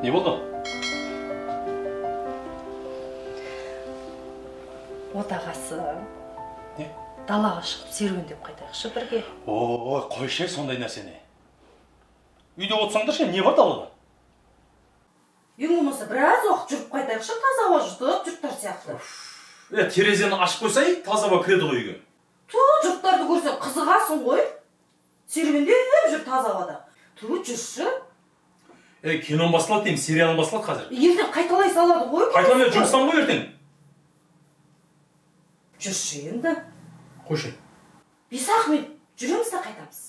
Не болды? Отағасы. Не? Далаға шығып серуендеп қайтайықшы бірге. Ой, қойшы сондай нәрсені. Үйде отырсаңдаршы, не бар далада? Ең болмаса біраз уақыт жүріп қайтайықшы, таза ауа жұтып, жұрттар сияқты. Терезені ашып қойсай, таза ауа кіреді ғой үйге. Жұрттарды көрсең қызығасың ғой. Серуендеп жүр таза ауада. Жүрші. Кинон басылады деймін, сериалын басылады қазір. Ертең қайталай салады ғой. Қайталамай жұмыстан ғой ертең. Жүрші енді. Қойшы. 5-ақ минут жүреміз де қайтамыз.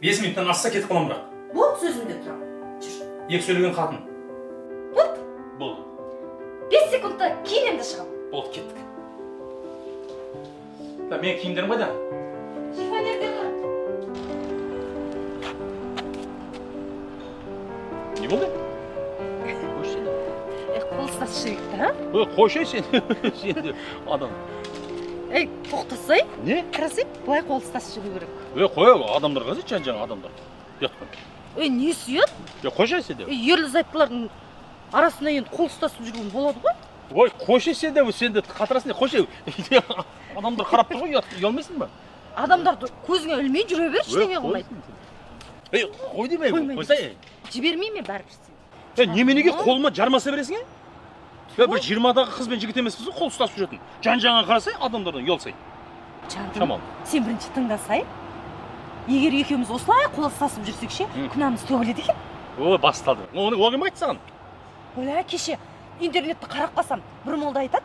5 минуттан асса кетіп қалам бірақ. Болды, сөзімде тұрам. Жүр. Екі сөйлеген қатын. Болды. Болды. 5 секундта киінемді шығам. Болды, кеттік. Мен киімдерім қайда? Шифонерде тұр. Не болды? Қойшы сен. Қол ұстасып жүрейік, та? Қойшы сен де адам. Тоқтасай. Не? Қарасай, былай қол ұстасып жүру керек. Қой, адамдар қазір жан-жаңа адамдар. Ұятқын. Не сүйет? Қойшы сен де. Ерлі-зайыптылардың арасында енді қол ұстасып жүрген болады ғой? Ой, қойшы сен де қатырасың. Қойшы. Адамдар қарап тұр ғой, ұялмайсың ба? Адамдарды көзіңе ілмей жүре бер, ештеңе қылмайды. Қой демей, қойсай. Жібермей ме бәрібір? Неменеге қолыма жармаса бересің, Бір 20-дағы қыз бен жігіт емеспіз, қол ұстасып жүретін. Жан-жаңа қарасай, адамдардан ұялсай. Жаным, сен бірінші тыңдасай. Егер екеуміз осылай қол ұстасып жүрсек ше, күнәміз төгіледі екен. Ой, басталды. Оны кім айтты саған? Ойла, кеше интернетті қарап қалсам, бір молда айтады.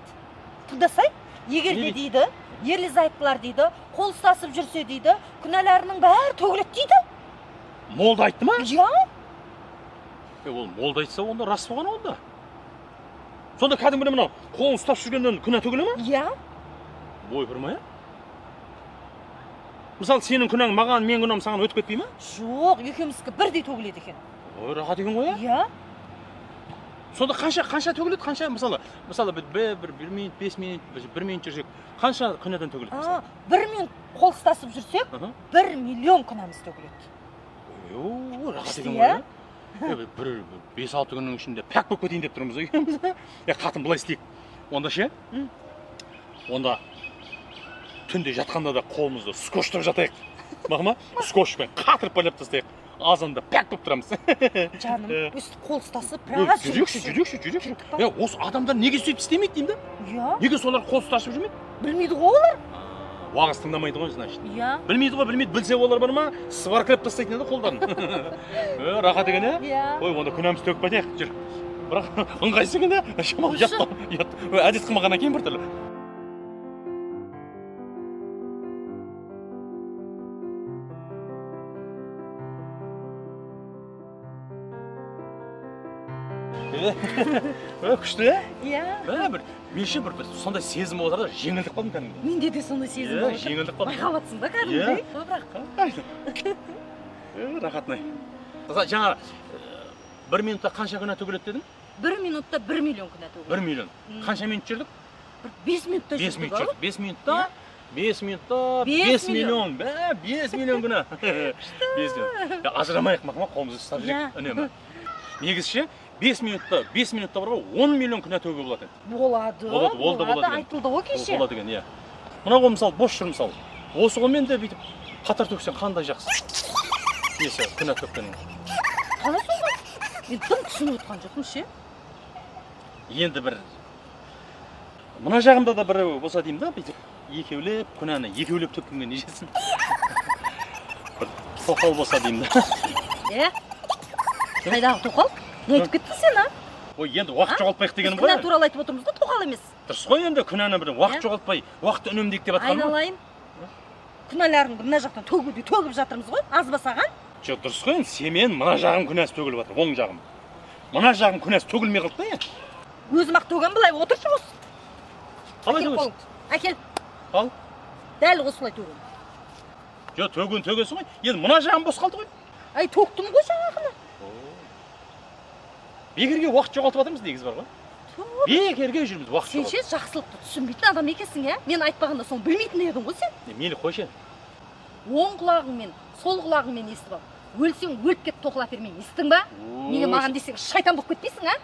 Тыңдасай, егер де дейді, ерлі-зайыптылар дейді, қол ұстасып жүрсе дейді, күнәларының бәрі төгіледі дейді. Молда айтты ма? Ja. Ол молда айтса, онда рас болған онда. Сонда кәдімгі мынау қолын ұстап жүргеннен күнә төгіле ма? Ja. Ой, бірмай? Мысалы, сенің күнәң маған, мен күнәм саған өтіп кетпей ма? Жоқ, екеуміздікі бірдей төгіледі екен. Ой, рахат екен ғой, Ja. Сонда қанша төгіледі? Қанша мысалы 1 минут, 5 минут, 1 минут жүрсек, қанша күнәдан төгіледі? 1 минут қол ұстасып жүрсек, 1 миллион күнәміз төгіледі. Ой, рахат екен ғой. Бір 5-6 күннің ішінде пәк болып кетейін деп тұрмыз екенбіз. Қатын былай істейік. Онда ше? Онда түнде жатқанда да қолымызды скотчтап жатайық. Бақма, скотчпен қатырып байлап тастайық. Азанда пәк болып тұрамыз. Жаным, өстіп қол ұстасып, біраз жүрекші. Осы адамдар неге сөйтіп істемейді деймін да? Неге солар қол ұстасып жүрмейді? Білмейді ғой олар. Уағыз тыңдамайды ғой, значит. Білмейді ғой, білсе олар бар ма? Сваркілеп тастайтын еді қолдарын. Рахат екен, Ой, онда күнәміз төгіп кетейік, жүр. Бірақ ыңғайсың да, шамалы ят. Әдет қылмағаннан кейін бір түрлі. Күшті, менше бір сондай сезім болып отыр да, жеңілдік қалдым кәдімгі. Менде де сондай сезім болып отыр. Жеңілдік қалдым. Байқаватсың да кәдімгідей. Рахатнай. Жаңа 1 минутта қанша күнә төгіледі дедің? 1 минутта 1 миллион күнә төгіледі. 1 миллион. Қанша минут жүрдік? 5 минутта жүрдік. 5 минутта 5 миллион. 5 миллион күнә. 5 миллион. Ажырамайық мақма, қолымызды ұстап жүрейік үнемі. Негізше 5 минутта бар ғой 10 миллион күнә төгуге болады. Болады, айтылды ғой кеше. Болады екен, иә. Мына ғой мысалы бос жүр мысалы. Осы қолмен де бүйтіп қатар төксең қандай жақсы. Несі күнә төккенің. Қалай сонда? Мен тым түсініп отқан жоқпын ше. Енді бір мына жағымда да бір болса деймін да, бүйтіп екеулеп күнәні екеулеп төккенге не жетсін. Бір тоқал болса деймін да. Қайдағы тоқал? Не айтып кеттің сен, а? Ой, енді уақыт жоғалтпайық дегенім ғой. Күнә туралы айтып отырмыз ғой, тоқал емес. Дұрыс қой енді күнәні бір уақыт жоғалтпай, уақыт үнемдейік деп жатқаным ғой. Айналайын. Күнәларыңды мына жақтан төгіп жатырмыз ғой, аз ба саған? Жоқ, дұрыс қой, семен мына жағым күнәсі төгіліп жатыр, оң жағым. Мына жағым күнәсі төгілмей қалды ма? Өзім-ақ төгем, былай отыршы осы. Қалай төгесің? Әкел. Ал. Дәл осылай төгем. Жоқ, төгесің ғой. Енді мына жағым бос қалды ғой. Ай, төктім ғой жаңағыны. Бекерге уақыт жоғалтып жатырмыз негізі бар ғой. Бекерге жүрміз уақыт жоғалтып. Сен ше жақсылықты түсінбейтін адам екенсің, мен айтпағанда соны білмейтін едің ғой сен. Мейлі қойшы. Оң құлағыңмен, сол құлағыңмен естіп ал. өлсең өліп кет, тоқылап бермеймін, естің ба? Неге маған десең шайтан болып кетпейсің, а?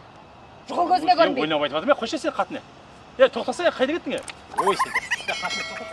Жұғыл көзіме көрінбей. Ойнап айтып жатырмын, қойшы сен қатыне. Тоқтаса, қайда кеттің? Ой, сен. Қатыне тоқтат.